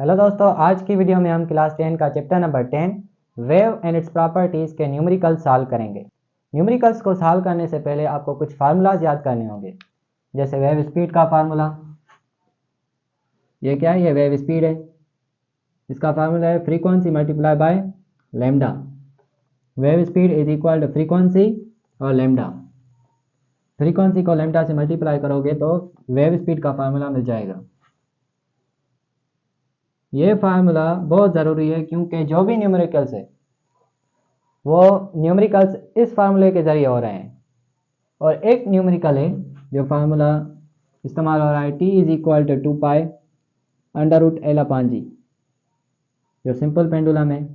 Hello दोस्तों, आज की वीडियो में हम क्लास 10 का chapter number 10 wave and it's properties के न्यूमेरिकल्स सॉल्व करेंगे। न्यूमेरिकल्स को सॉल्व करने से पहले आपको कुछ फार्मूलाज याद करने होंगे, जैसे वेव स्पीड का फार्मूला। ये क्या है? ये वेव स्पीड है। इसका फार्मूला है frequency multiply by lambda. Wave speed is equal to frequency और लैम्डा। फ्रीक्वेंसी को लैम्डा से मल्टीप्लाई करोगे तो वेव स्पीड का फार्मूला मिल जाएगा। ये फार्मूला बहुत ज़रूरी है क्योंकि जो भी न्यूमेरिकल्स है वो न्यूमेरिकल्स इस फार्मूले के ज़रिए हो रहे हैं। और एक न्यूमेरिकल है जो फार्मूला इस्तेमाल हो रहा है, t is equal to 2 pi under root L upon G, जो सिंपल पेंडुलम है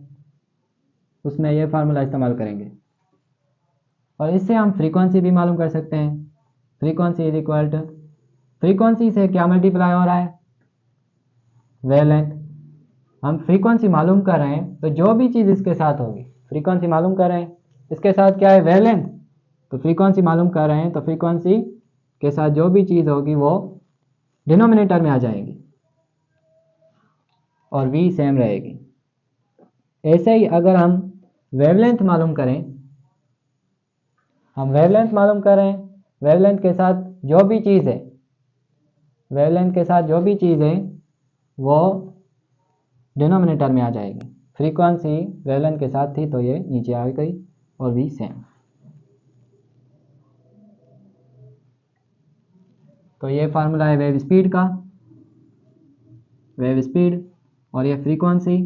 उसमें यह फार्मूला इस्तेमाल करेंगे। और इससे हम फ्रीक्वेंसी भी मालूम कर सकते हैं। Frequency is equal to, frequency से क्या मल्टीप्लाई हो रहा है? वेवलेंथ। हम फ्रीक्वेंसी मालूम कर रहे हैं तो जो भी चीज़ इसके साथ होगी, फ्रीक्वेंसी मालूम कर रहे हैं, इसके साथ क्या है? वेवलेंथ। तो फ्रीक्वेंसी मालूम कर रहे हैं तो फ्रीक्वेंसी के साथ जो भी चीज़ होगी वो डिनोमिनेटर में आ जाएगी और v सेम रहेगी। ऐसे ही अगर हम वेवलेंथ मालूम करें, हम वेवलेंथ मालूम कर रहे हैं, वेवलेंथ के साथ जो भी चीज़ है, वेवलेंथ के साथ जो भी चीज़ है वो डिनोमिनेटर में आ जाएगी। फ्रीक्वेंसी वेवलेंथ के साथ थी तो ये नीचे आ गई और v सेम। तो ये फार्मूला है वेव स्पीड का, वेव स्पीड, और ये फ्रीक्वेंसी,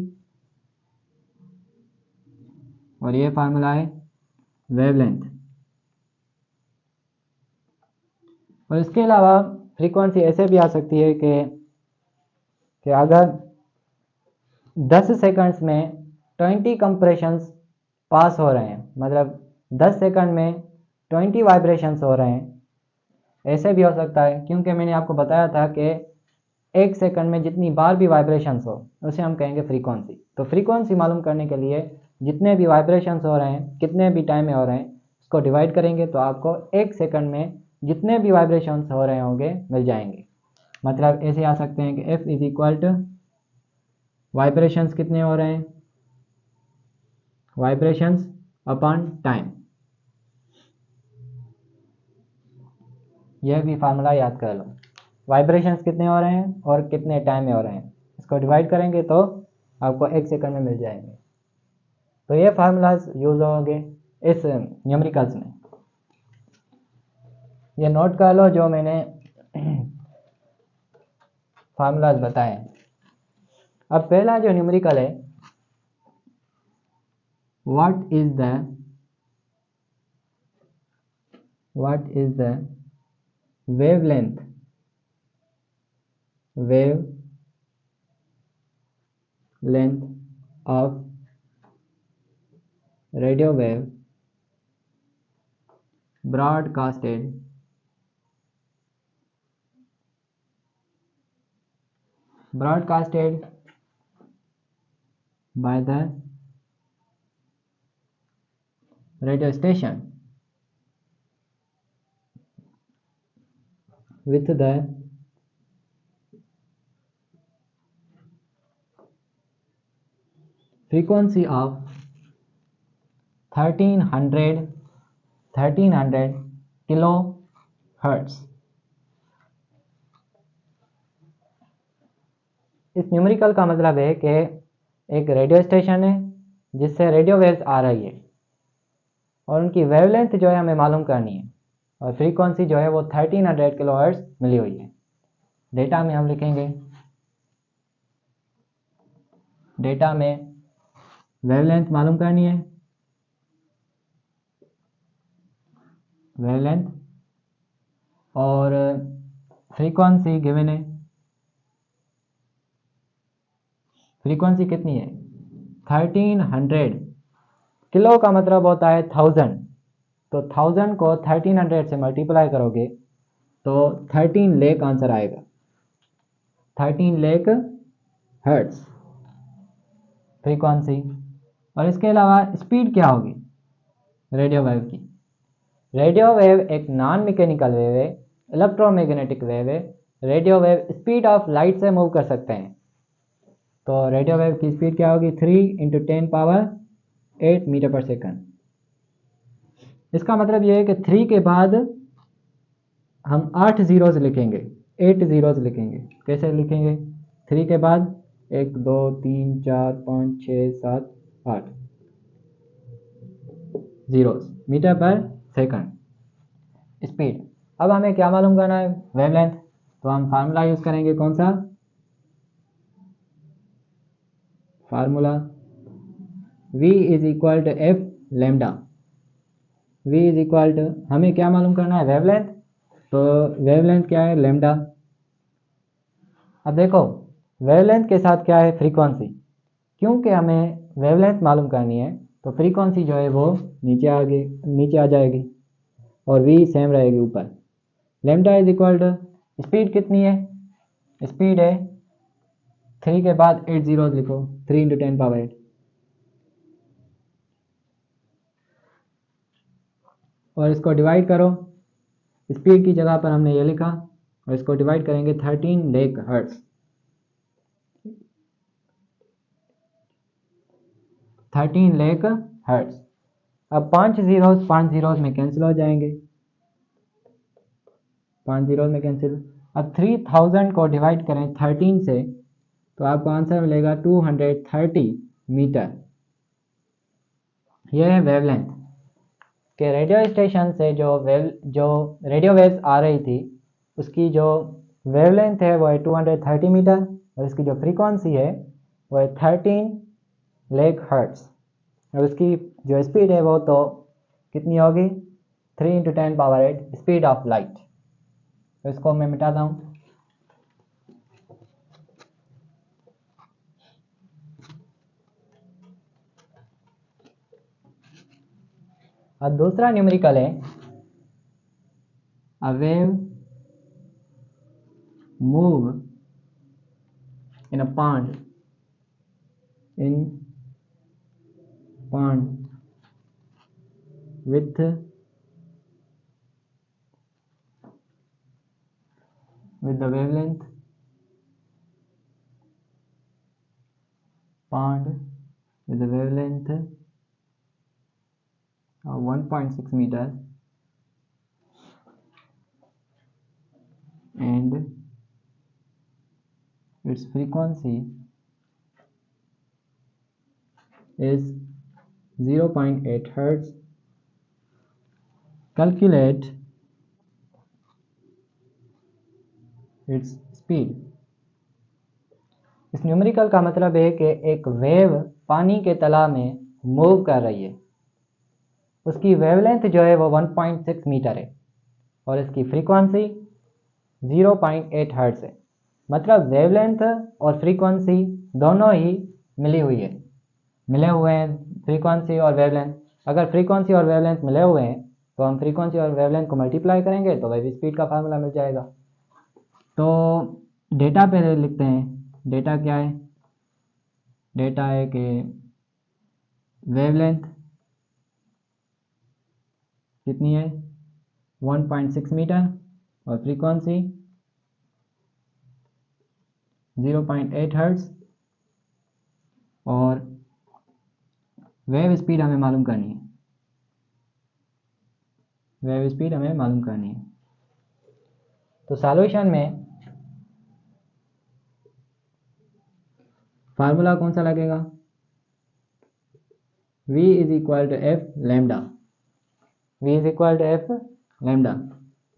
और ये फार्मूला है वेवलेंथ। और इसके अलावा फ्रीक्वेंसी ऐसे भी आ सकती है कि अगर 10 सेकंड्स में 20 कंप्रेशंस पास हो रहे हैं, मतलब 10 सेकंड में 20 वाइब्रेशंस हो रहे हैं, ऐसे भी हो सकता है क्योंकि मैंने आपको बताया था कि 1 सेकंड में जितनी बार भी वाइब्रेशंस हो उसे हम कहेंगे फ्रीक्वेंसी। तो फ्रीक्वेंसी मालूम करने के लिए जितने भी वाइब्रेशंस हो रहे हैं, कितने भी टाइम में हो रहे हैं, उसको डिवाइड करेंगे तो आपको 1 सेकंड में जितने भी वाइब्रेशंस हो रहे होंगे मिल जाएंगे। मतलब ऐसे आ सकते हैं कि F is equal to vibrations कितने हो रहे हैं, वाइब्रेशंस अपॉन टाइम। यह भी फार्मूला याद कर लो। वाइब्रेशंस कितने हो रहे हैं और कितने टाइम में हो रहे हैं, इसको डिवाइड करेंगे तो आपको 1 सेकंड में मिल जाएंगे। तो ये फार्मूलाज यूज होंगे इस न्यूमेरिकल्स में। ये नोट कर लो जो मैंने फार्मूलाज बताए। अब पहला जो न्यूमेरिकल है, what is the wavelength of radio wave broadcasted by the radio station with the frequency of 1300 kilohertz. इस न्यूमेरिकल का मतलब है कि एक रेडियो स्टेशन है जिससे रेडियो वेव्स आ रही है और उनकी वेवलेंथ जो है हमें मालूम करनी है और फ्रीक्वेंसी जो है वो 1300 किलोहर्ट्ज मिली हुई है। डेटा में हम लिखेंगे, डेटा में वेवलेंथ मालूम करनी है, वेवलेंथ, और फ्रीक्वेंसी गिवन है। फ्रीक्वेंसी कितनी है? 1300। किलो का मतलब होता है 1000, तो 1000 को 1300 से मल्टीप्लाई करोगे तो 13 लाख आंसर आएगा। 13 लाख हर्ट्ज फ्रीक्वेंसी। और इसके अलावा स्पीड क्या होगी रेडियो वेव की? रेडियो वेव एक नॉन मैकेनिकल वेव है, इलेक्ट्रोमैग्नेटिक वेव है। Radio wave speed of light से मूव कर सकते हैं। तो रेडियो वेव की स्पीड क्या होगी 3 × 10⁸ मीटर पर सेकंड। इसका मतलब ये है कि 3 के बाद हम 8 जीरोज लिखेंगे, 8 जीरोज लिखेंगे। कैसे लिखेंगे? 3 के बाद 1 2 3 4 5 6 7 8 जीरोज मीटर पर सेकंड स्पीड। अब हमें क्या मालूम करना है? वेवलेंथ। तो हम फार्मूला यूज करेंगे, कौन सा formula? v is equal to F lambda. v is equal to, हमें क्या मालूम करना है? वेवलेंथ। तो वेवलेंथ क्या है? लैम्डा। अब देखो वेवलेंथ के साथ क्या है? फ्रीक्वेंसी। क्योंकि हमें वेवलेंथ मालूम करनी है तो फ्रीक्वेंसी जो है वो नीचे आ जाएगी और v सेम रहेगी ऊपर। Lambda is equal to, speed कितनी है? स्पीड है 3 के बाद 8 जीरोज लिखो, 3 × 10⁸ और इसको डिवाइड करो। स्पीड की जगह पर हमने ये लिखा और इसको डिवाइड करेंगे 13 लाख हर्ट्ज। 13 लाख हर्ट्ज। अब 5 जीरोज में कैंसिल हो जाएंगे, 5 जीरोज में कैंसिल। अब 3000 को डिवाइड करें 13 से तो आपको आंसर मिलेगा 230 मीटर। यह है वेवलेंथ के रेडियो स्टेशन से जो रेडियो वेव्स आ रही थी उसकी जो वेवलेंथ है वो है 230 मीटर और इसकी जो फ्रीक्वेंसी है वो है 13 लाख हर्ट्ज और उसकी जो स्पीड है वो तो कितनी होगी? 3 × 10⁸ स्पीड ऑफ लाइट। तो इसको मैं मिटाता हूँ। अब दूसरा न्यूमेरिकल है, a wave move in a pond with the wavelength of 1.6 meter and its frequency is 0.8 hertz. Calculate its speed. इस न्यूमेरिकल का मतलब है कि एक वेव पानी के तला में मूव कर रही है, उसकी वेवलेंथ जो है वो 1.6 मीटर है और इसकी फ्रीक्वेंसी 0.8 हर्ट्ज है। मतलब वेवलेंथ और फ्रीक्वेंसी दोनों ही मिले हुए हैं, फ्रीक्वेंसी और वेवलेंथ। अगर फ्रीक्वेंसी और वेवलेंथ मिले हुए हैं तो हम फ्रीक्वेंसी और वेवलेंथ को मल्टीप्लाई करेंगे तो वेव स्पीड का फार्मूला मिल जाएगा। तो डेटा पे लिखते हैं। डेटा क्या है? डेटा है कि वेवलेंथ कितनी है? 1.6 मीटर और फ्रीक्वेंसी 0.8 हर्ट्ज और वेव स्पीड हमें मालूम करनी है। तो सॉल्यूशन में फार्मूला कौन सा लगेगा? v is equal to F lambda.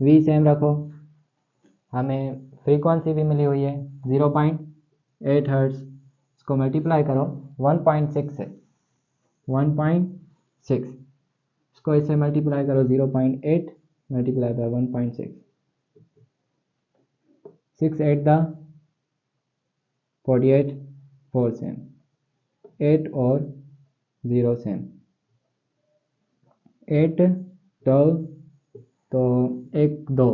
v same रखो, हमें फ्रीक्वेंसी भी मिली हुई है 0.8 हर्ट्ज। इसको मल्टीप्लाई करो 1.6 से, 1.6 इसको इससे मल्टीप्लाई करो 0.8 मल्टीप्लाई बाय 1.6, 6 8 द 48, 4 सेम, 8 और 0 सेम, 8 12 तो 1 2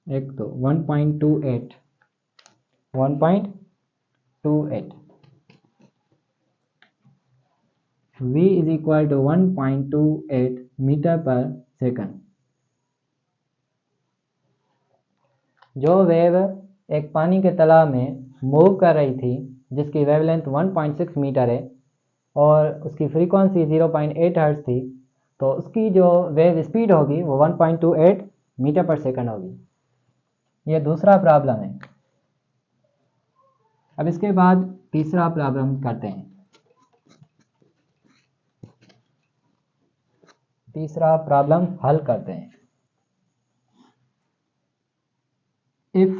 1.28 v is equal to 1.28 metre पर सेकंड। जो वेव एक पानी के तालाब में मूव कर रही थी जिसकी वेवलेंथ 1.6 मीटर है और उसकी फ्रीक्वेंसी 0.8 हर्ट्ज थी, तो उसकी जो वेव स्पीड होगी वो 1.28 मीटर पर सेकंड होगी। ये दूसरा प्रॉब्लम है। अब इसके बाद तीसरा प्रॉब्लम करते हैं। तीसरा प्रॉब्लम हल करते हैं। If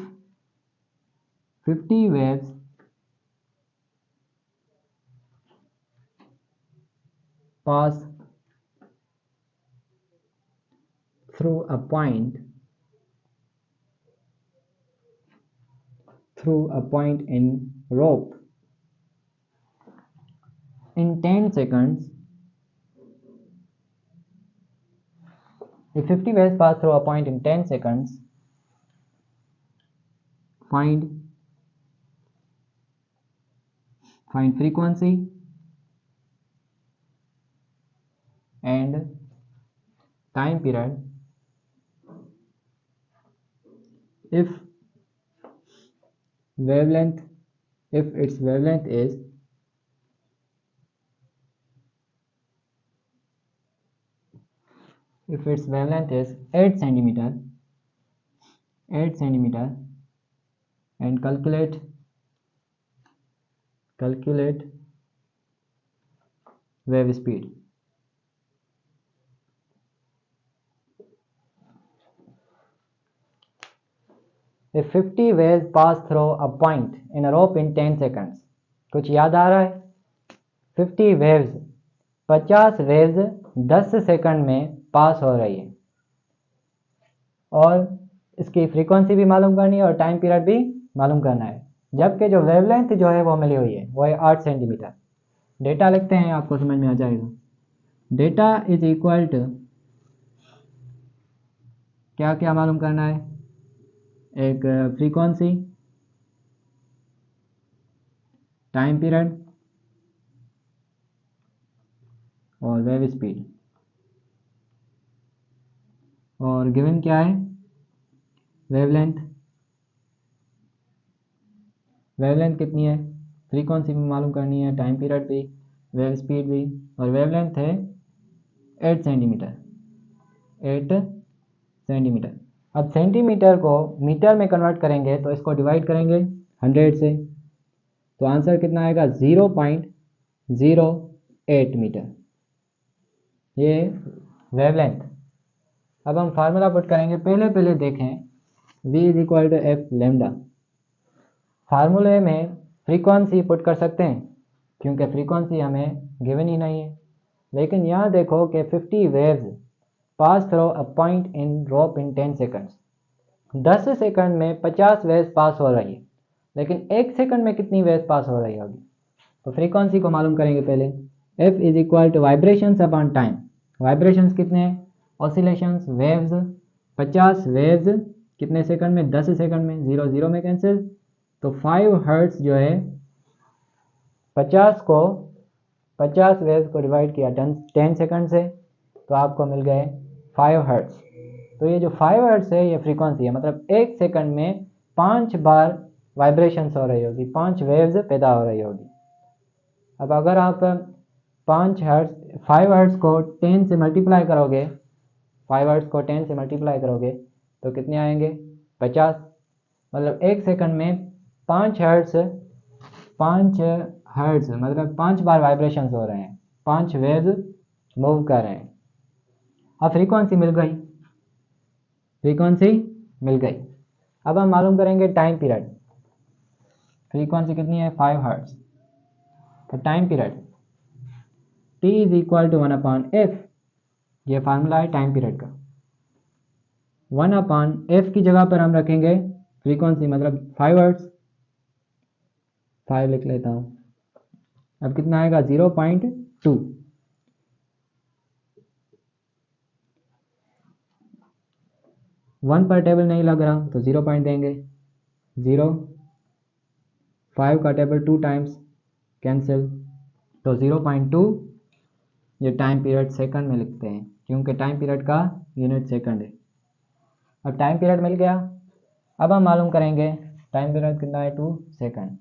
50 waves pass through a point in rope in 10 seconds. If 50 waves pass through a point in 10 seconds, find frequency and time period if its wavelength is 8 centimeter and calculate wave speed. If 50 waves pass through a point in a rope in 10 seconds. कुछ याद आ रहा है? 50 waves 50 waves 10 second में पास हो रही है और इसकी फ्रीक्वेंसी भी मालूम करनी है और टाइम पीरियड भी मालूम करना है, जबकि जो वेवलेंथ जो है वो मिली हुई है वो है 8 सेंटीमीटर। डेटा लिखते हैं, आपको समझ में आ जाएगा। डेटा इज इक्वल टू क्या क्या मालूम करना है? एक फ्रीक्वेंसी, टाइम पीरियड और वेव स्पीड। और गिवन क्या है? वेवलेंथ कितनी है, फ्रीक्वेंसी भी मालूम करनी है, टाइम पीरियड भी, वेव स्पीड भी, और वेवलेंथ है 8 सेंटीमीटर। अब सेंटीमीटर को मीटर में कन्वर्ट करेंगे तो इसको डिवाइड करेंगे 100 से, तो आंसर कितना आएगा? 0.08 मीटर, ये वेवलेंथ। अब हम फार्मूला पुट करेंगे। पहले देखें, v is equal to F lambda. फार्मूले में फ्रीक्वेंसी पुट कर सकते हैं क्योंकि फ्रीक्वेंसी हमें गिवन ही नहीं है, लेकिन यहाँ देखो कि 50 waves pass through a point in rope in 10 seconds. 10 second में 50 वेव्स पास हो रही है, लेकिन 1 सेकंड में कितनी वेव्स पास हो रही होगी? तो फ्रीक्वेंसी को मालूम करेंगे पहले। f is equal to vibrations upon time. Vibrations कितने हैं? Oscillations, waves. 50 वेव्स कितने सेकंड में? 10 सेकंड में। 0 0 में कैंसिल, तो 5 हर्ट्ज जो है 50 वेव्स को डिवाइड किया 10 सेकंड से, तो आपको मिल गए 5 हर्ट्ज। तो ये जो 5 हर्ट्ज है ये फ्रीक्वेंसी है, मतलब 1 सेकंड में 5 बार वाइब्रेशंस हो रही होगी, 5 वेव्स पैदा हो रही होगी। अब अगर आप 5 हर्ट्ज को 10 से मल्टीप्लाई करोगे, 5 हर्ट्ज को 10 से मल्टीप्लाई करोगे तो कितने आएंगे? 50। मतलब 1 सेकंड में 5 हर्ट्ज मतलब 5 बार वाइब्रेशंस हो रहे हैं, 5 वेव्स मूव कर रहे हैं। अब फ्रीक्वेंसी मिल गई। अब हम मालूम करेंगे टाइम पीरियड। फ्रीक्वेंसी कितनी है? 5 हर्ट्ज। तो time period t is equal to 1/f, ये फार्मूला है टाइम पीरियड का। 1/f की जगह पर हम रखेंगे फ्रीक्वेंसी, मतलब 5 हर्ट्ज। 5 लिख लेता हूँ। अब कितना आएगा? 0.2। 1 पर टेबल नहीं लग रहा तो 0 पॉइंट देंगे। 0, 5 का टेबल 2 टाइम्स कैंसिल, तो 0.2 ये टाइम पीरियड सेकंड में लिखते हैं क्योंकि टाइम पीरियड का यूनिट सेकंड है। अब टाइम पीरियड मिल गया। अब हम मालूम करेंगे टाइम पीरियड कितना है? 2 सेकंड।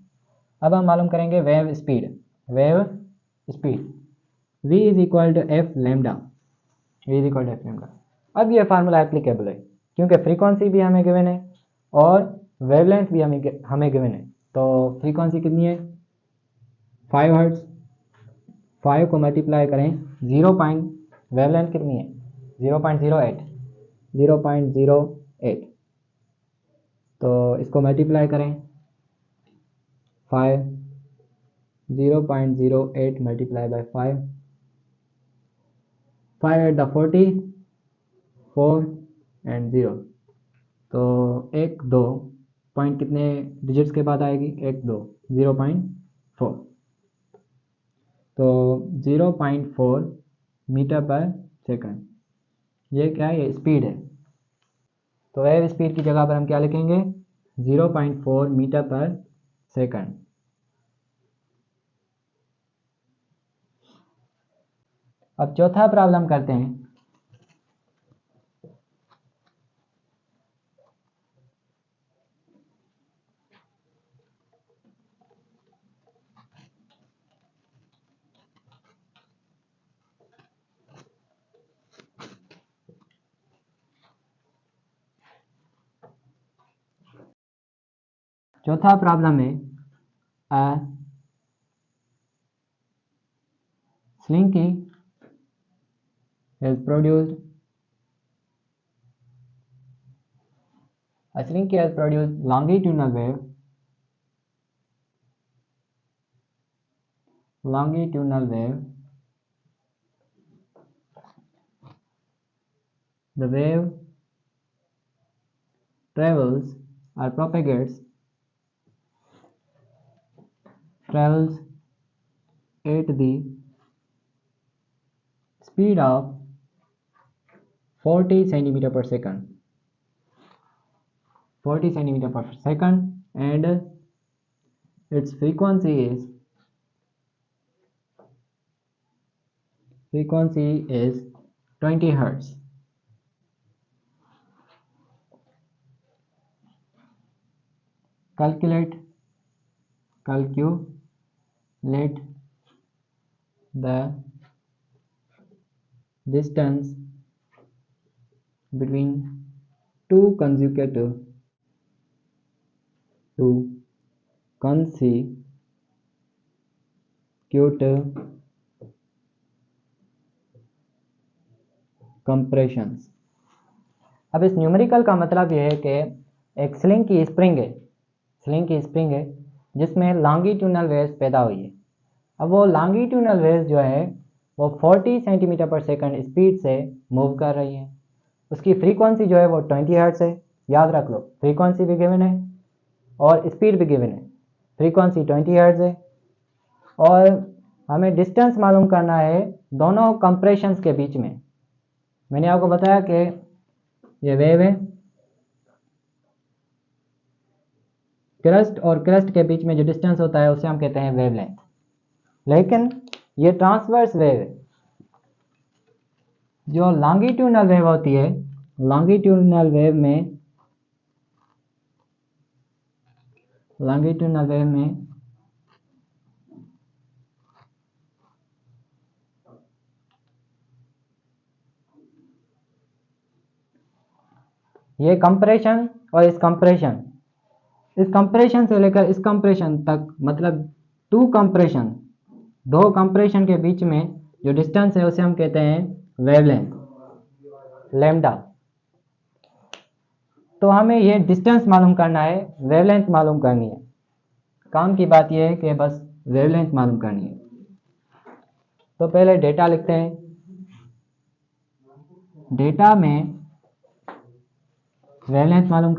अब हम मालूम करेंगे wave speed. Wave speed v is equal to F lambda, v is equal to F lambda. अब ये फार्मूला एप्लीकेबल है क्योंकि फ्रीक्वेंसी भी हमें गिवन है और वेवलेंथ भी हमें गिवन है। तो फ्रीक्वेंसी कितनी है 5 हर्ट्ज, 5 को मल्टीप्लाई करें 0 वेवलेंथ कितनी है 0.08, 0.08। तो इसको मल्टीप्लाई करें 5, 0.08 multiply by 5, 5 at the 40, 4 and 0। तो 1 2 पॉइंट कितने डिजिट्स के बाद आएगी 1 2 0.4। तो 0.4 मीटर पर सेकंड, ये क्या है ये स्पीड है। तो वेव स्पीड की जगह पर हम क्या लिखेंगे 0.4 मीटर पर सेकंड। अब चौथा प्रॉब्लम करते हैं। चौथा प्रॉब्लम है slinky has produced longitudinal wave the wave travels or propagates at the speed of 40 centimeter per second, 40 centimeter per second, and its frequency is 20 hertz. Calculate the distance between two consecutive compressions। अब इस numerical का मतलब यह है कि एक sling की spring है जिसमें लॉन्गिट्यूडनल वेव्स पैदा हुई है। अब वो लॉन्गिट्यूडनल वेव्स जो है वो 40 सेंटीमीटर पर सेकंड स्पीड से मूव कर रही है। उसकी फ्रीक्वेंसी जो है वो 20 हर्ट्ज है। याद रख लो, फ्रीक्वेंसी भी गिवन है और स्पीड भी गिवन है। फ्रीक्वेंसी 20 हर्ट्ज है और हमें डिस्टेंस मालूम करना है दोनों कंप्रेशंस के बीच में। मैंने आपको बताया कि ये वेव है, क्रस्ट और क्रस्ट के बीच में जो डिस्टेंस होता है उसे हम कहते हैं वेवलेंथ। लेकिन ये ट्रांसवर्स वेव है। जो लॉन्गिट्यूडनल वेव होती है, लॉन्गिट्यूडनल वेव में ये कंप्रेशन और इस कंप्रेशन से लेकर इस कंप्रेशन तक, मतलब दो कंप्रेशन के बीच में जो डिस्टेंस है उसे हम कहते हैं वेवलेंथ, लैम्डा। तो हमें ये डिस्टेंस मालूम करना है, वेवलेंथ मालूम करनी है। काम की बात यह है कि बस वेवलेंथ मालूम करनी है। तो पहले डेटा लिखते हैं। डेटा में वेवलेंथ मालूम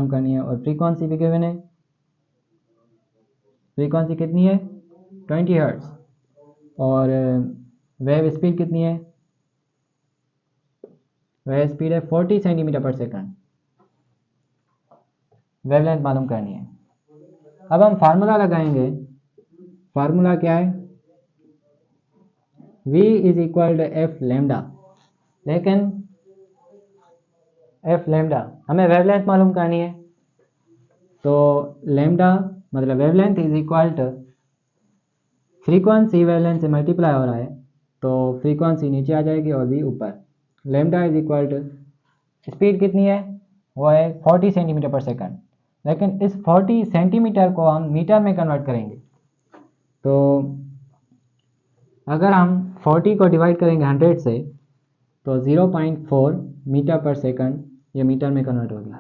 करनी है और फ्रीक्वेंसी भी गिवन है। फ्रीक्वेंसी कितनी है 20 हर्ट्ज और वेव स्पीड कितनी है, वेव स्पीड है 40 सेंटीमीटर पर सेकंड। वेवलेंथ मालूम करनी है। अब हम फार्मूला लगाएंगे। फार्मूला क्या है v is equal to F lambda. लेकिन एफ लेमडा हमें वेवलेंथ मालूम करनी है तो लैम्डा मतलब wavelength is equal to frequency wavelength से मल्टीप्लाई हो रहा है, तो फ्रीक्वेंसी नीचे आ जाएगी और भी ऊपर। Lambda is equal to speed कितनी है, वो है 40 सेंटीमीटर पर सेकंड, लेकिन इस 40 सेंटीमीटर को हम मीटर में कन्वर्ट करेंगे। तो अगर हम 40 को डिवाइड करेंगे 100 से तो 0.4 मीटर पर सेकंड ये मीटर में कन्वर्ट होगी।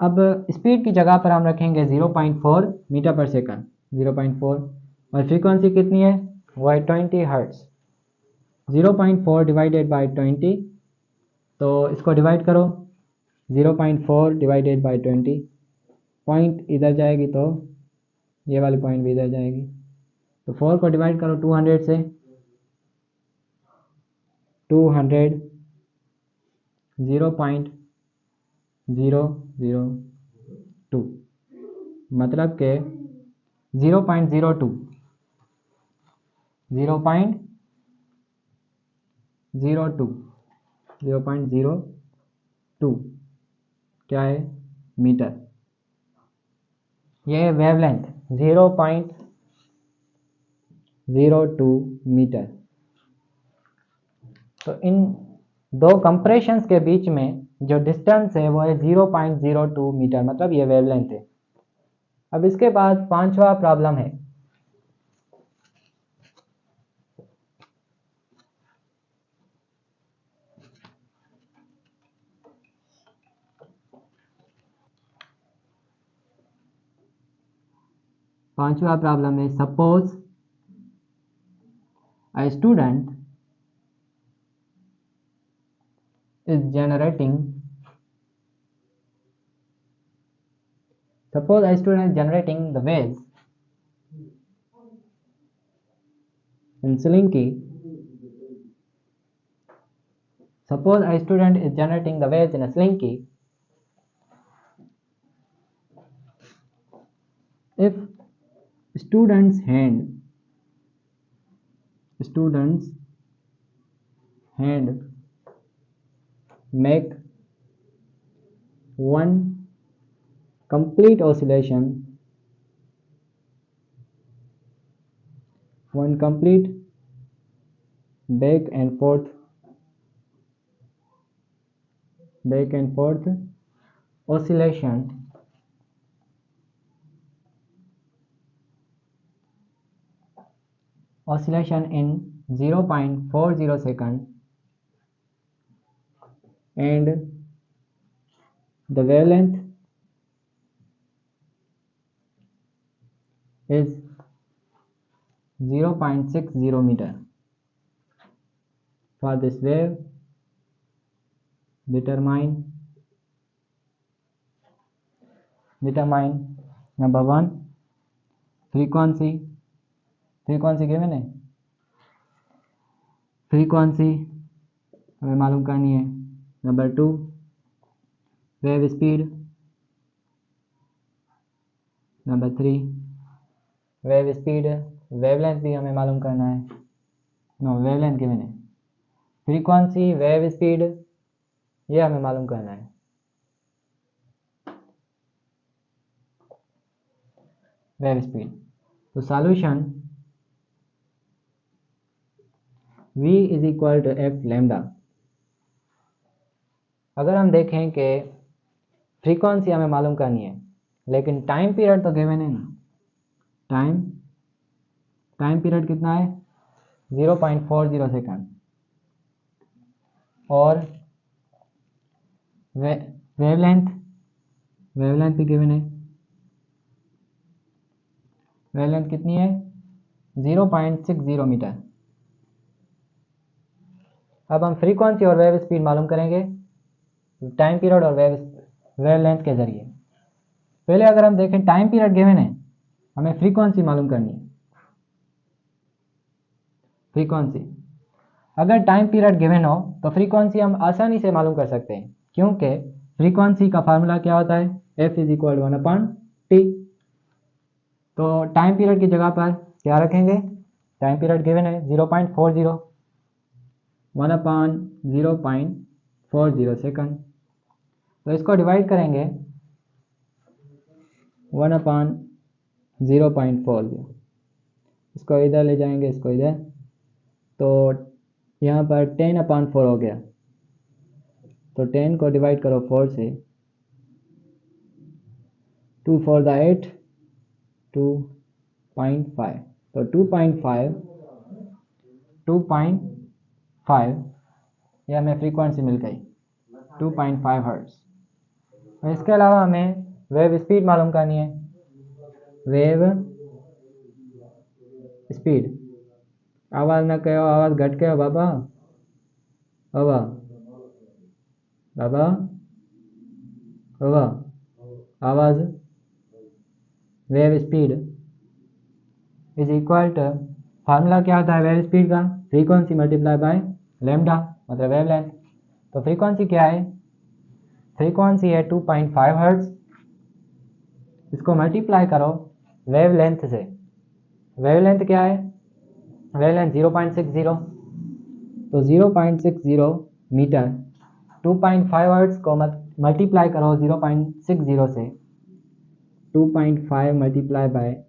अब स्पीड की जगह पर हम रखेंगे 0.4 मीटर पर सेकंड, 0.4, और फ्रीक्वेंसी कितनी है, वो है 20 हर्ट्ज। 0.4 डिवाइडेड बाई 20, तो इसको डिवाइड करो, 0.4 डिवाइडेड बाई 20, पॉइंट इधर जाएगी तो ये वाली पॉइंट भी इधर जाएगी, तो 4 को डिवाइड करो 200 से, 200 0.002 मतलब के 0.02 क्या है, मीटर। ये वेवलेंथ 0.02 मीटर। तो इन दो कंप्रेशंस के बीच में जो डिस्टेंस है वो है 0.02 मीटर, मतलब ये वेवलेंथ है। अब इसके बाद पांचवा प्रॉब्लम है। पांचवा प्रॉब्लम है, suppose a student is generating the waves in Slinky. Suppose a student is generating the waves in a Slinky. If student's hand make one complete oscillation, one complete back and forth oscillation in 0.40 second, and the wavelength is 0.60 meter. For this wave, determine number 1 frequency given है, frequency हमें मालूम करनी है। Number 2 wave speed, number 3 wave speed, wavelength भी हमें मालूम करना है। वेवलेंथ गिवन है, फ्रीक्वेंसी, वेव स्पीड ये हमें मालूम करना है। वेव स्पीड, तो solution V is equal to F lambda. अगर हम देखें कि फ्रीक्वेंसी हमें मालूम करनी है, लेकिन टाइम पीरियड तो गिवन है ना, टाइम पीरियड कितना है 0.40 सेकंड, और वेवलेंथ भी गिवन है, वेवलेंथ कितनी है 0.60 मीटर। अब हम फ्रीक्वेंसी और वेव स्पीड मालूम करेंगे टाइम पीरियड और वेवलेंथ के जरिए। पहले अगर हम देखें टाइम पीरियड गिवन है, हमें फ्रीक्वेंसी मालूम करनी है। फ्रीक्वेंसी, अगर टाइम पीरियड गिवन हो तो फ्रीक्वेंसी हम आसानी से मालूम कर सकते हैं, क्योंकि फ्रीक्वेंसी का फार्मूला क्या होता है, F इज इक्वल 1/T। तो टाइम पीरियड की जगह पर क्या रखेंगे, टाइम पीरियड गिवन है 0.40, 1/0.40 सेकंड। तो इसको डिवाइड करेंगे 1/0.4 दिया। इसको इधर ले जाएंगे, इसको इधर, तो यहाँ पर 10/4 हो गया। तो 10 को डिवाइड करो 4 से, 2 4 द 8, 2.5। तो 2.5 ये हमें फ्रीक्वेंसी मिल गई 2.5 हर्ट्ज। और इसके अलावा हमें वेव स्पीड मालूम करनी है। वेव स्पीड, आवाज़ न कहो, आवाज़ घट कहो बाबा, बाबा बाबा बाबा, आवाज़। Wave speed is equal to, formula क्या होता है वेव स्पीड का? फ्रीक्वेंसी मल्टीप्लाई बाय लैम्डा, मतलब वेवलेंथ। तो फ्रीक्वेंसी क्या है? फ्रीक्वेंसी है 2.5 हर्ट्ज। इसको मल्टीप्लाई करो वेवलेंथ से। वेवलेंथ क्या है? वेवलेंथ 0.60, तो 0.60 मीटर। 2.5 हर्ट्ज को मल्टीप्लाई करो 0.60 से, 2.5 मल्टीप्लाई बाय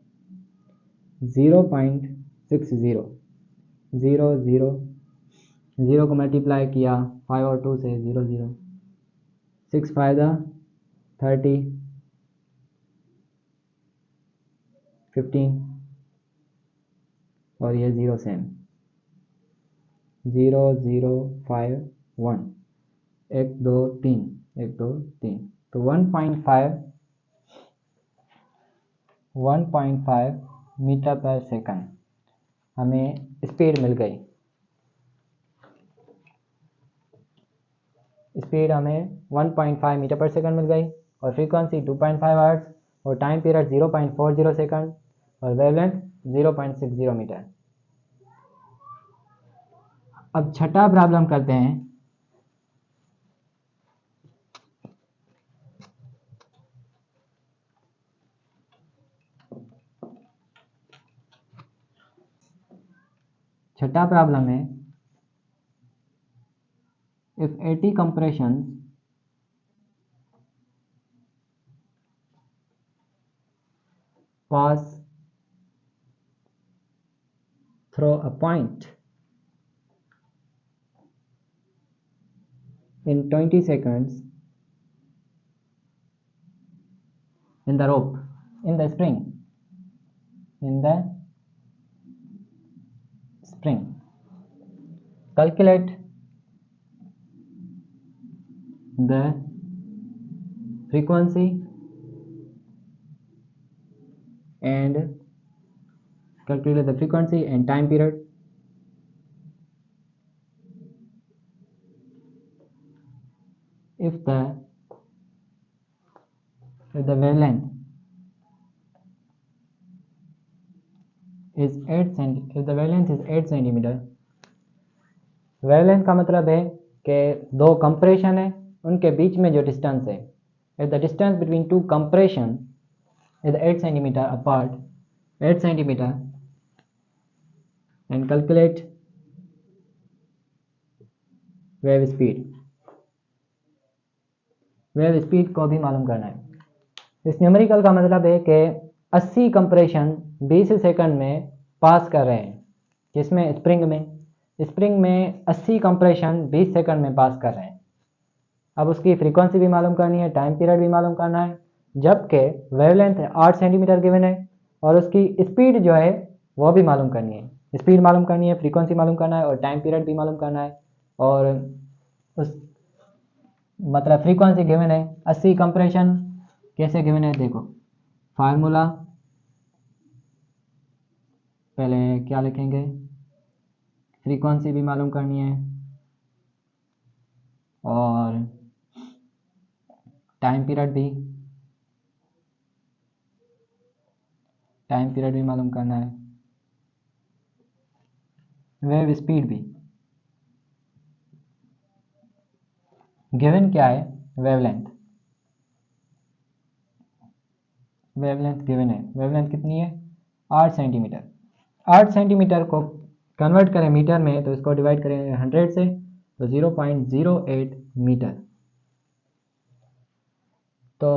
0.60, 0 को मल्टीप्लाई किया 5 और 2 से, 0 0, 6 5 30, 15 और ये 0 सेम, 0 0 5 1, 1 2 3, 1 2 3, तो 1.5 मीटर पर सेकंड हमें स्पीड मिल गई। स्पीड हमें 1.5 मीटर पर सेकंड मिल गई, और फ्रीक्वेंसी 2.5 हर्ट्ज, और टाइम पीरियड 0.40 सेकंड, और वेवलेंथ 0.60 मीटर। अब छठा प्रॉब्लम करते हैं। छठा प्रॉब्लम है, if 80 compressions pass through a point in 20 seconds in the rope, in the spring, calculate the frequency and time period. If the wavelength is 8 centimeter, wavelength का मतलब है कि दो कंप्रेशन है, उनके बीच में जो डिस्टेंस है, if the distance between two compression is 8 centimeter apart, 8 centimeter, and calculate wave speed. Wave speed को भी मालूम करना है। इस न्यूमेरिकल का मतलब है कि 80 कंप्रेशन 20 सेकंड में पास कर रहे हैं, जिसमें स्प्रिंग में 80 कंप्रेशन 20 सेकंड में पास कर रहे हैं। अब उसकी फ्रीक्वेंसी भी मालूम करनी है, टाइम पीरियड भी मालूम करना है, जबकि वेवलेंथ 8 सेंटीमीटर गिवन है, और उसकी स्पीड जो है वो भी मालूम करनी है। स्पीड मालूम करनी है, फ्रीक्वेंसी मालूम करना है, और टाइम पीरियड भी मालूम करना है। और उस मतलब फ्रीक्वेंसी गिवन है, 80 कंप्रेशन कैसे गिवन है देखो, फार्मूला पहले क्या लिखेंगे, फ्रीक्वेंसी भी मालूम करनी है और टाइम पीरियड भी मालूम करना है, वेव स्पीड भी। गिवन क्या है? वेवलेंथ गिवन है। वेवलेंथ कितनी है? 8 सेंटीमीटर। 8 सेंटीमीटर को कन्वर्ट करें मीटर में, तो इसको डिवाइड करें 100 से, तो 0.08 मीटर। तो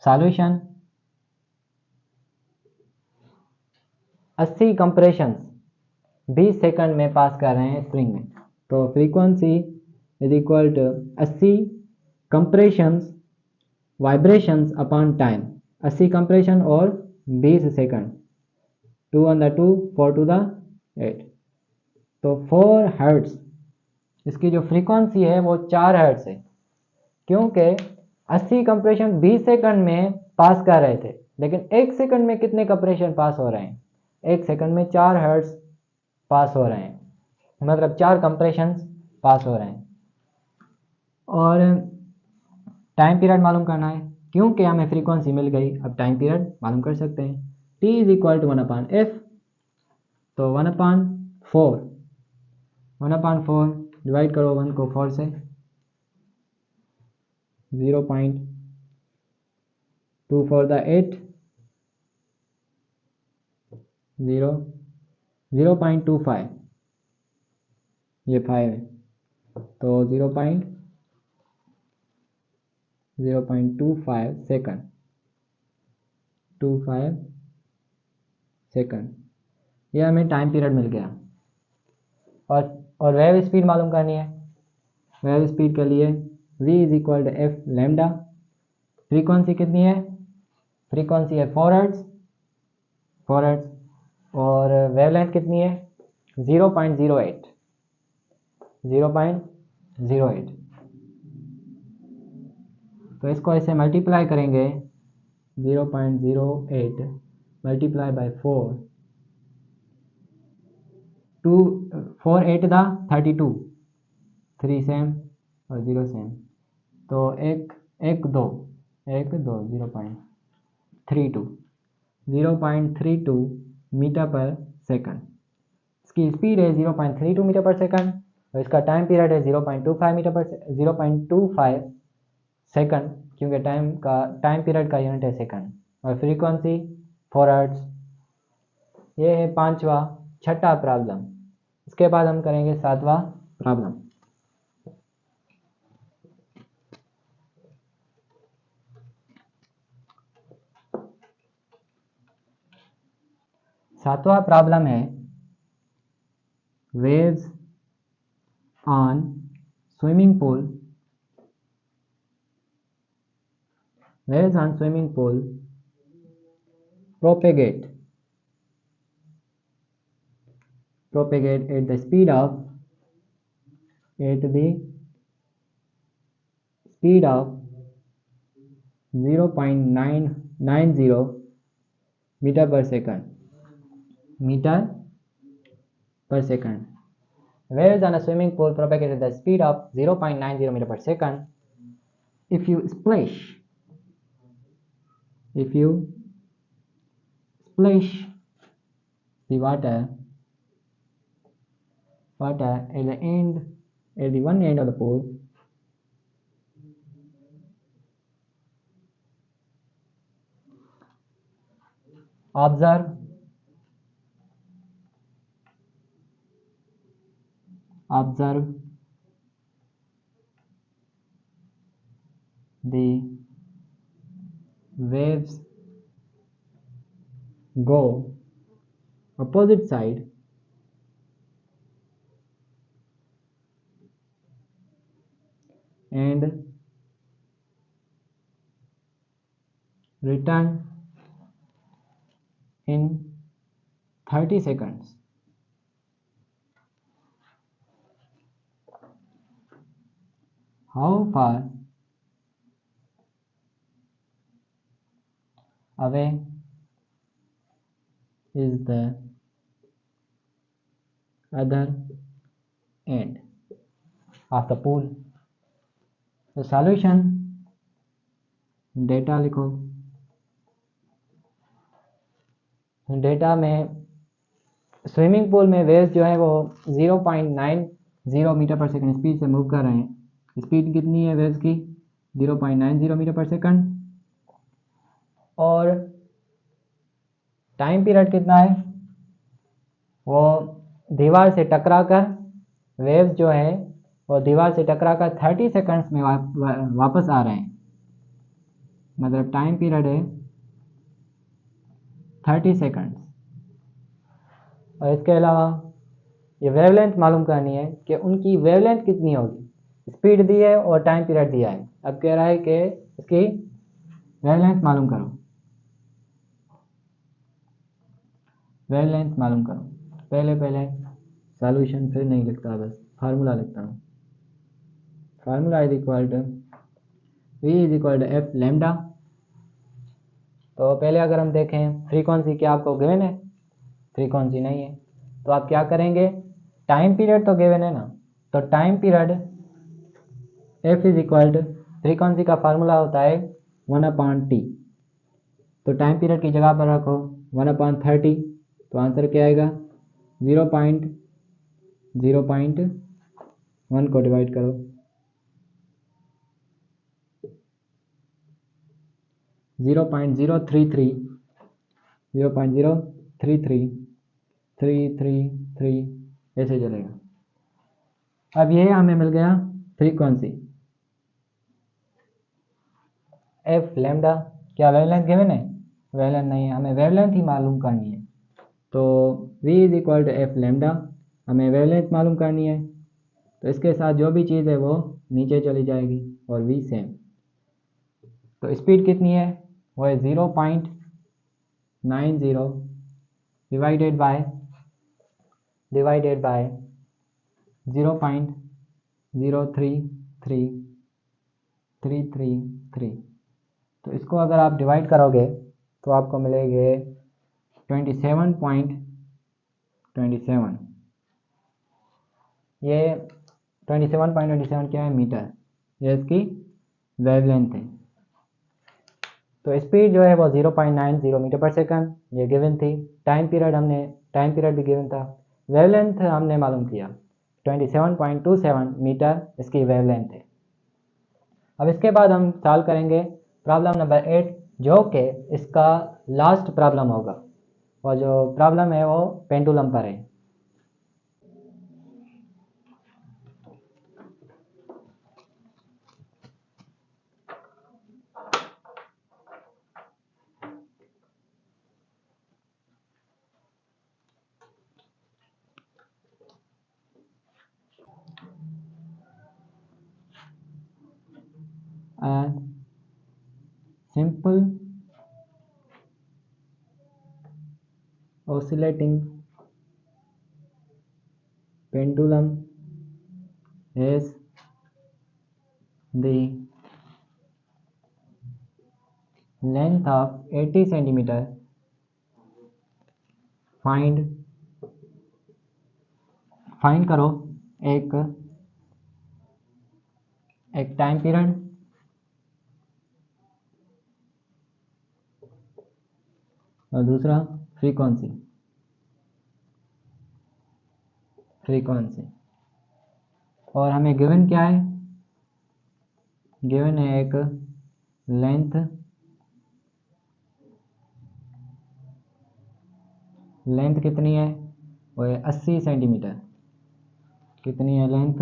सॉल्यूशन 80 कंप्रेशंस 20 सेकंड में पास कर रहे हैं स्प्रिंग में, तो frequency is equal to 80 compressions vibrations upon time, 80 compression और 20 second, 2 on the 2 4 to the 8, तो 4 हर्ट्ज इसकी जो फ्रीक्वेंसी है वो 4 हर्ट्ज है, क्योंकि 80 कंप्रेशन 20 सेकंड में पास कर रहे थे, लेकिन 1 सेकंड में कितने कंप्रेशन पास हो रहे हैं, 1 सेकंड में 4 हर्ट्ज पास हो रहे हैं, मतलब 4 कंप्रेशन पास हो रहे हैं। और टाइम पीरियड मालूम करना है, क्योंकि हमें फ्रीक्वेंसी मिल गई, अब टाइम पीरियड मालूम कर सकते हैं। t is equal to 1/f, तो 1/4, 1/4 डिवाइड करो 1 को 4 से, 0.24 the 8, 0.25, ये 5 है, तो 0.25 सेकंड, 25 सेकंड, ये हमें टाइम पीरियड मिल गया। और वेव स्पीड मालूम करनी है। वेव स्पीड के लिए v is equal to F lambda, frequency कितनी है, फ्रीक्वेंसी है 4 हर्ट्ज, और वेवलेंथ कितनी है 0.08, तो इसको ऐसे मल्टीप्लाई करेंगे, 0.08 मल्टीप्लाई बाय 4, 4 8 था 32, 3 सेम और 0 सेम, तो 0.32 मीटर पर सेकंड, इसकी स्पीड है 0.32 मीटर पर सेकंड, और इसका टाइम पीरियड है 0.25 सेकंड, क्योंकि टाइम पीरियड का यूनिट है सेकंड, और फ्रीक्वेंसी 4 हर्ट्ज। ये है 6वां प्रॉब्लम। इसके बाद हम करेंगे 7वां प्रॉब्लम। सातवां प्रॉब्लम है waves on swimming pool, waves on swimming pool propagate at the speed of 0.990 meter per second. Waves on a swimming pool propagate at the speed of 0.90 meter per second. If you splash the water at the one end of the pool, observe the waves go opposite side and return in 30 seconds. How far away is the other end of the pool? The solution, data लिखो। Data में swimming pool में waves जो है वो 0.90 metre पर second speed से move कर रहे हैं। स्पीड कितनी है वेव्स की, 0.90 मीटर पर सेकंड, और टाइम पीरियड कितना है, वो दीवार से टकराकर वेव्स जो है वो दीवार से टकराकर 30 सेकंड्स में वापस आ रहे हैं। मतलब टाइम पीरियड है 30 सेकंड्स। और इसके अलावा ये वेवलेंथ मालूम करनी है कि उनकी वेवलेंथ कितनी होगी। स्पीड दी है और टाइम पीरियड दिया है। अब कह रहा है कि इसकी वेवलेंथ मालूम करो, वेवलेंथ मालूम करो। पहले सॉल्यूशन फिर नहीं लिखता, बस फार्मूला लिखता हूँ। Formula is equal to V is equal to F lambda. तो पहले अगर हम देखें फ्रीक्वेंसी क्या आपको गिवन है, फ्रीक्वेंसी नहीं है, तो आप क्या करेंगे, टाइम पीरियड तो गिवन है ना, तो time period F is equal to frequency का फार्मूला होता है 1/t। तो टाइम पीरियड की जगह पर रखो 1/30, तो आंसर क्या आएगा 0.1 को डिवाइड करो 0.0333 ऐसे चलेगा। अब ये हमें मिल गया फ्रीक्वेंसी एफ लैम्डा। क्या वेवलेंथ गिवन है? वेवलेंथ नहीं है, हमें वेवलेंथ ही मालूम करनी है। तो V is equal to F lambda, हमें वेवलेंथ मालूम करनी है। तो इसके साथ जो भी चीज़ है वो नीचे चली जाएगी और V सेम। तो स्पीड कितनी है, वो है 0.90 डिवाइडेड बाय 0.033333। तो इसको अगर आप डिवाइड करोगे तो आपको मिलेंगे 27.27। ये 27.27 क्या है, मीटर। ये इसकी वेवलेंथ है। तो स्पीड जो है वो 0.90 मीटर पर सेकंड ये गिवन थी। टाइम पीरियड भी गिवन था। वेवलेंथ हमने मालूम किया 27.27 मीटर इसकी वेवलेंथ है। अब इसके बाद हम सॉल्व करेंगे प्रॉब्लम नंबर 8, जो कि इसका लास्ट प्रॉब्लम होगा। और जो प्रॉब्लम है वो पेंडुलम पर है। Simple oscillating pendulum has the length of 80 centimeter. Find करो एक टाइम पीरियड और दूसरा फ्रीक्वेंसी। और हमें गिवन क्या है, गिवन है एक लेंथ कितनी है, वो है 80 सेंटीमीटर। कितनी है लेंथ,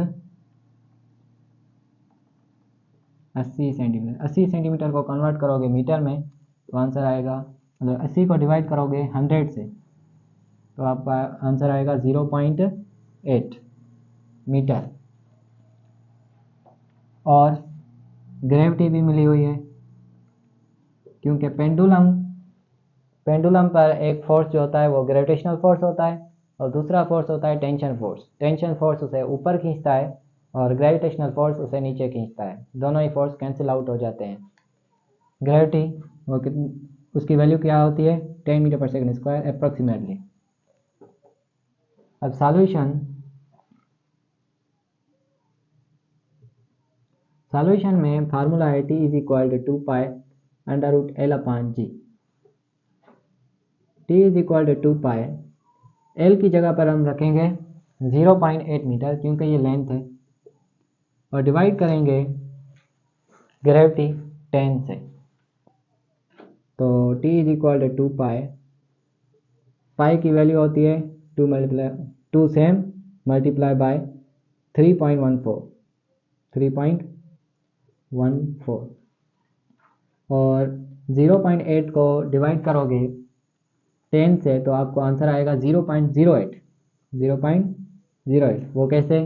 80 सेंटीमीटर। 80 सेंटीमीटर को कन्वर्ट करोगे मीटर में तो आंसर आएगा, मतलब 80 को डिवाइड करोगे 100 से तो आपका आंसर आएगा 0.8 मीटर। और ग्रेविटी भी मिली हुई है, क्योंकि पेंडुलम पर एक फोर्स जो होता है वो ग्रेविटेशनल फोर्स होता है और दूसरा फोर्स होता है टेंशन फोर्स। टेंशन फोर्स उसे ऊपर खींचता है और ग्रेविटेशनल फोर्स उसे नीचे खींचता है। दोनों ही फोर्स कैंसिल आउट हो जाते हैं। ग्रेविटी वो उसकी वैल्यू क्या होती है, 10 मीटर पर सेकंड स्क्वायर अप्रॉक्सीमेटली। अब सॉल्यूशन में फार्मूला है T is equal to 2 pi √L/G। T is equal to 2 pi, L की जगह पर हम रखेंगे 0.8 मीटर क्योंकि ये लेंथ है, और डिवाइड करेंगे ग्रेविटी 10 से। तो T इज इक्वल टू 2 पाई की वैल्यू होती है 2 सेम मल्टीप्लाई बाय 3.14। और 0.8 को डिवाइड करोगे 10 से तो आपको आंसर आएगा 0.08। 0.08 वो कैसे,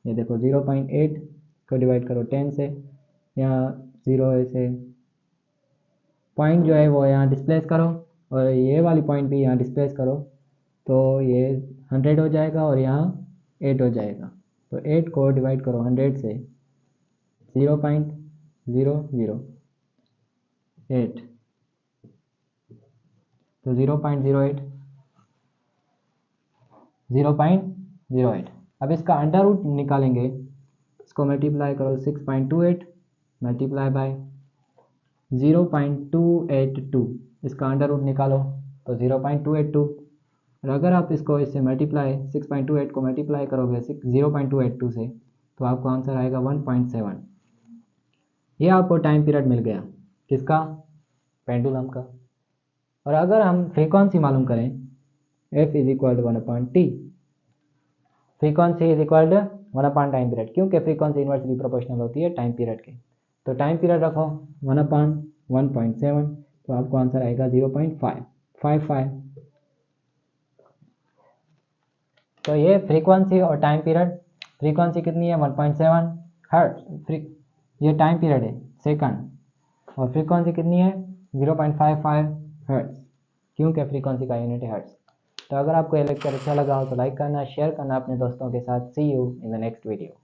ये देखो 0.8 को डिवाइड करो 10 से, यहाँ 0 ऐसे पॉइंट जो है वो यहाँ डिस्प्लेस करो और ये वाली पॉइंट भी यहाँ डिस्प्लेस करो, तो ये 100 हो जाएगा और यहाँ 8 हो जाएगा। तो 8 को डिवाइड करो 100 से, 0.008, तो 0.08। अब इसका अंडर रूट निकालेंगे, इसको मल्टीप्लाई करो 6.28 मल्टीप्लाई बाय 0.282, इसका अंडर रूट निकालो तो 0.282। और अगर आप इसको इससे मल्टीप्लाई 6.28 को मल्टीप्लाई करोगे 0.282 से तो आपको आंसर आएगा 1.7। ये आपको टाइम पीरियड मिल गया, किसका, पेंडुलम का। और अगर हम फ्रीक्वेंसी मालूम करें f is equal to 1/t, frequency is equal to one by time period, क्योंकि फ्रीक्वेंसी इन्वर्सली प्रोपोर्शनल होती है टाइम पीरियड के। तो टाइम पीरियड रखो 1/1.7, तो आपको आंसर आएगा 0.555। तो ये फ्रीक्वेंसी और टाइम पीरियड, फ्रीक्वेंसी कितनी है 1.7 हर्ट्ज, ये टाइम पीरियड है सेकंड, और फ्रीक्वेंसी कितनी है 0.55 हर्ट्ज, क्योंकि फ्रीक्वेंसी का यूनिट है हर्ट्ज। तो अगर आपको ये लेक्चर अच्छा लगा हो तो लाइक करना, शेयर करना अपने दोस्तों के साथ। See you in the next video.